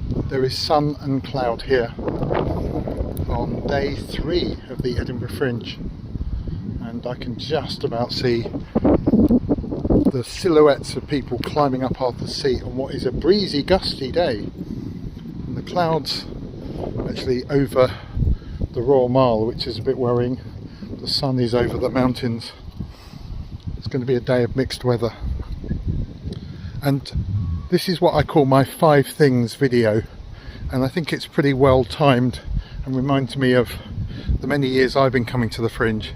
There is sun and cloud here on day 3 of the Edinburgh Fringe, and I can just about see the silhouettes of people climbing up Arthur's Seat on what is a breezy, gusty day. And the clouds actually over the Royal Mile, which is a bit worrying. The sun is over the mountains. It's going to be a day of mixed weather. And this is what I call my 5 things video, and I think it's pretty well timed and reminds me of the many years I've been coming to the Fringe.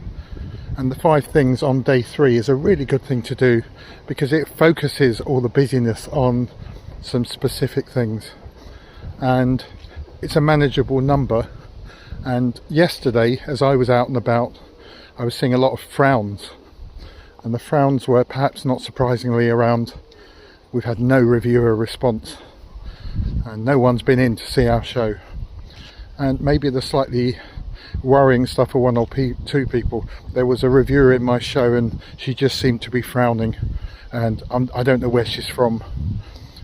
And the 5 things on day 3 is a really good thing to do because it focuses all the busyness on some specific things, and it's a manageable number. And yesterday, as I was out and about, I was seeing a lot of frowns, and the frowns were perhaps not surprisingly around we've had no reviewer response and no one's been in to see our show. And maybe the slightly worrying stuff for 1 or 2 people, there was a reviewer in my show and she just seemed to be frowning, and I don't know where she's from,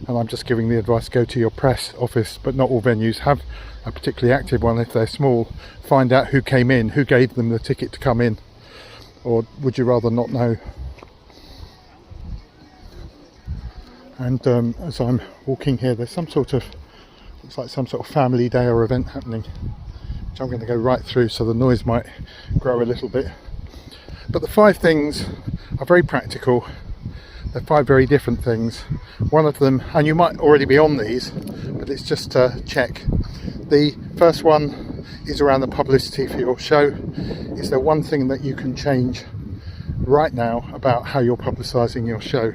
and I'm just giving the advice: go to your press office, but not all venues have a particularly active one if they're small. Find out who came in, who gave them the ticket to come in, or would you rather not know? And as I'm walking here, there's some sort of, looks like some sort of family day or event happening, which I'm going to go right through, so the noise might grow a little bit. But the 5 things are very practical. They're 5 very different things. One of them, and you might already be on these, but it's just to check. The first one is around the publicity for your show. Is there one thing that you can change right now about how you're publicising your show?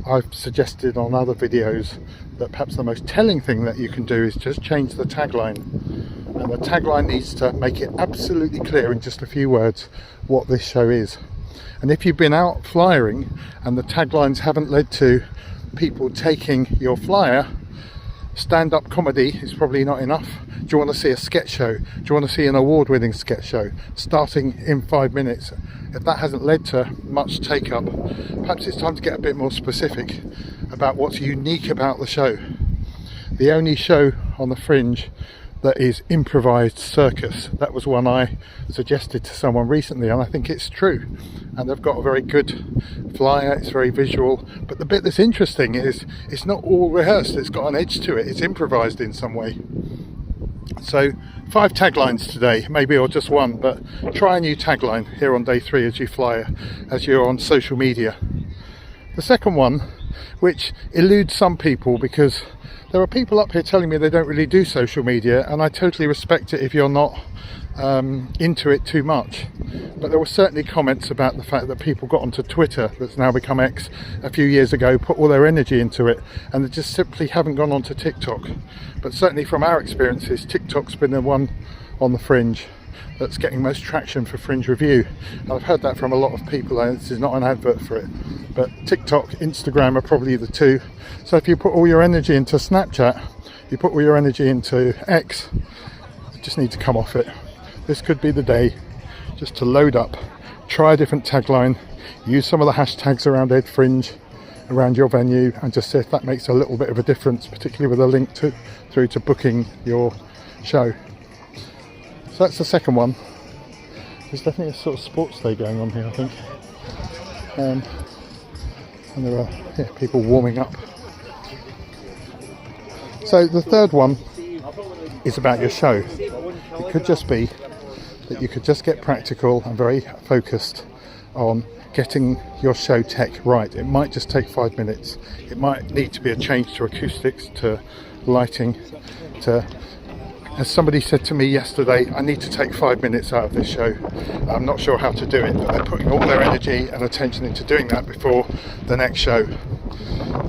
I've suggested on other videos that perhaps the most telling thing that you can do is just change the tagline. And the tagline needs to make it absolutely clear in just a few words what this show is. And if you've been out flyering and the taglines haven't led to people taking your flyer, stand-up comedy is probably not enough. Do you want to see a sketch show? Do you want to see an award-winning sketch show starting in 5 minutes? If that hasn't led to much take-up, perhaps it's time to get a bit more specific about what's unique about the show. The only show on the Fringe that is improvised circus, that was one I suggested to someone recently, and I think it's true. And they've got a very good flyer, it's very visual, but the bit that's interesting is it's not all rehearsed, it's got an edge to it, it's improvised in some way. So 5 taglines today, maybe, or just one, but try a new tagline here on day 3 as you fly, as you're on social media. The second one, which eludes some people, because there are people up here telling me they don't really do social media, and I totally respect it if you're not into it too much. But there were certainly comments about the fact that people got onto Twitter, that's now become X, a few years ago, put all their energy into it, and they just simply haven't gone onto TikTok. But certainly from our experiences, TikTok's been the one on the Fringe that's getting most traction for Fringe review. And I've heard that from a lot of people, and this is not an advert for it, but TikTok, Instagram are probably the 2. So if you put all your energy into Snapchat, you put all your energy into X, you just need to come off it. This could be the day just to load up, try a different tagline, use some of the hashtags around Ed Fringe, around your venue, and just see if that makes a little bit of a difference, particularly with a link through to booking your show. So that's the second one. There's definitely a sort of sports day going on here, I think. And there are people warming up. So the third one is about your show. It could just be that you could just get practical and very focused on getting your show tech right. It might just take 5 minutes. It might need to be a change to acoustics, to lighting, to, as somebody said to me yesterday, I need to take 5 minutes out of this show. I'm not sure how to do it, but they're putting all their energy and attention into doing that before the next show.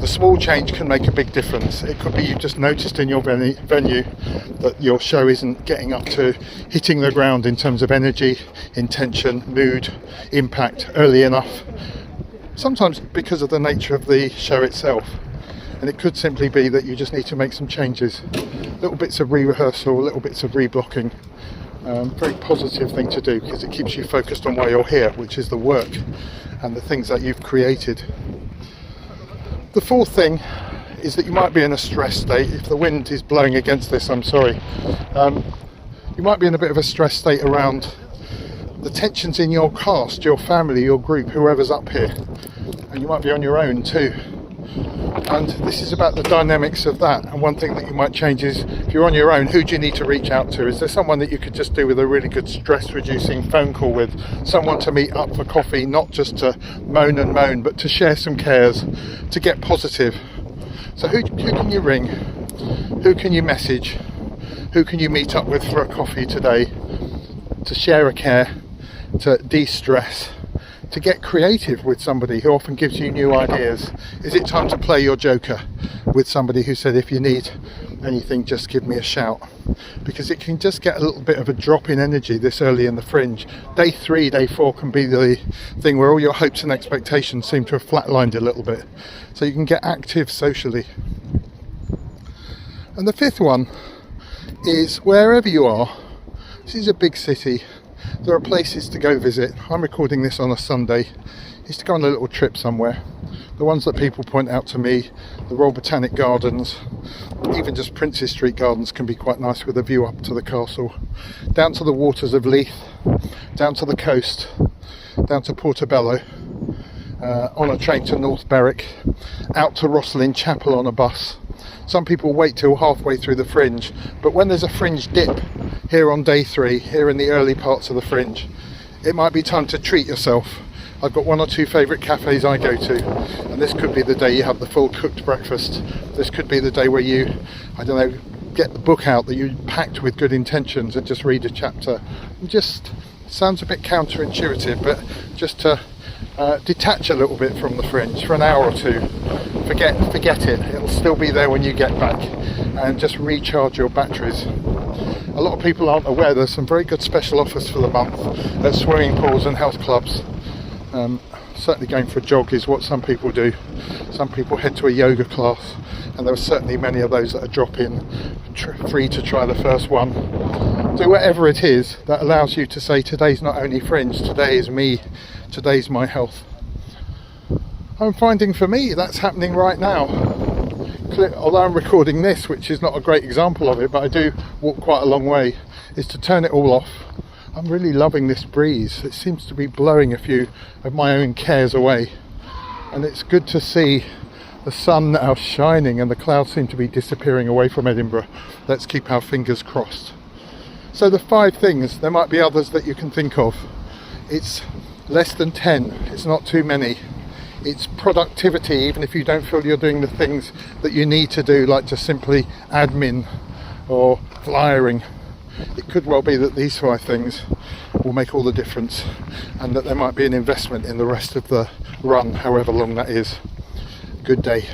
The small change can make a big difference. It could be you've just noticed in your venue that your show isn't getting up to hitting the ground in terms of energy, intention, mood, impact early enough. Sometimes because of the nature of the show itself. And it could simply be that you just need to make some changes. Little bits of re-rehearsal, little bits of re-blocking. Very positive thing to do because it keeps you focused on why you're here, which is the work and the things that you've created. The fourth thing is that you might be in a stress state. If the wind is blowing against this, I'm sorry. You might be in a bit of a stress state around the tensions in your cast, your family, your group, whoever's up here. And you might be on your own too. And this is about the dynamics of that. And one thing that you might change is, if you're on your own, who do you need to reach out to? Is there someone that you could just do with a really good stress reducing phone call with? Someone to meet up for coffee, not just to moan and moan, but to share some cares, to get positive. So who can you ring? Who can you message? Who can you meet up with for a coffee today? To share a care, to de-stress, to get creative with somebody who often gives you new ideas. Is it time to play your joker with somebody who said, if you need anything, just give me a shout? Because it can just get a little bit of a drop in energy this early in the Fringe. Day 3, day 4 can be the thing where all your hopes and expectations seem to have flatlined a little bit. So you can get active socially. And the 5th one is, wherever you are, this is a big city, there are places to go visit. I'm recording this on a Sunday. Is to go on a little trip somewhere. The ones that people point out to me, the Royal Botanic Gardens, even just Princes Street Gardens can be quite nice with a view up to the castle. Down to the waters of Leith, down to the coast, down to Portobello, on a train to North Berwick, out to Rosslyn Chapel on a bus. Some people wait till halfway through the Fringe, but when there's a Fringe dip here on day 3, here in the early parts of the Fringe, it might be time to treat yourself. I've got 1 or 2 favourite cafes I go to, and this could be the day you have the full cooked breakfast. This could be the day where you, I don't know, get the book out that you packed with good intentions and just read a chapter. It just sounds a bit counterintuitive, but just to detach a little bit from the Fringe for an hour or 2. Forget it. It'll still be there when you get back, and just recharge your batteries. A lot of people aren't aware there's some very good special offers for the month at swimming pools and health clubs. Certainly going for a jog is what some people do. Some people head to a yoga class, and there are certainly many of those that are drop-in, free to try the first one. Do whatever it is that allows you to say, today's not only Fringe, today is me, today's my health. I'm finding for me that's happening right now. Although I'm recording this, which is not a great example of it, but I do walk quite a long way, is to turn it all off. I'm really loving this breeze. It seems to be blowing a few of my own cares away, and it's good to see the sun now shining and the clouds seem to be disappearing away from Edinburgh. Let's keep our fingers crossed. So the 5 things, there might be others that you can think of. It's less than 10, it's not too many. It's productivity, even if you don't feel you're doing the things that you need to do, like just simply admin or flyering. It could well be that these 5 things will make all the difference, and that there might be an investment in the rest of the run, however long that is. Good day.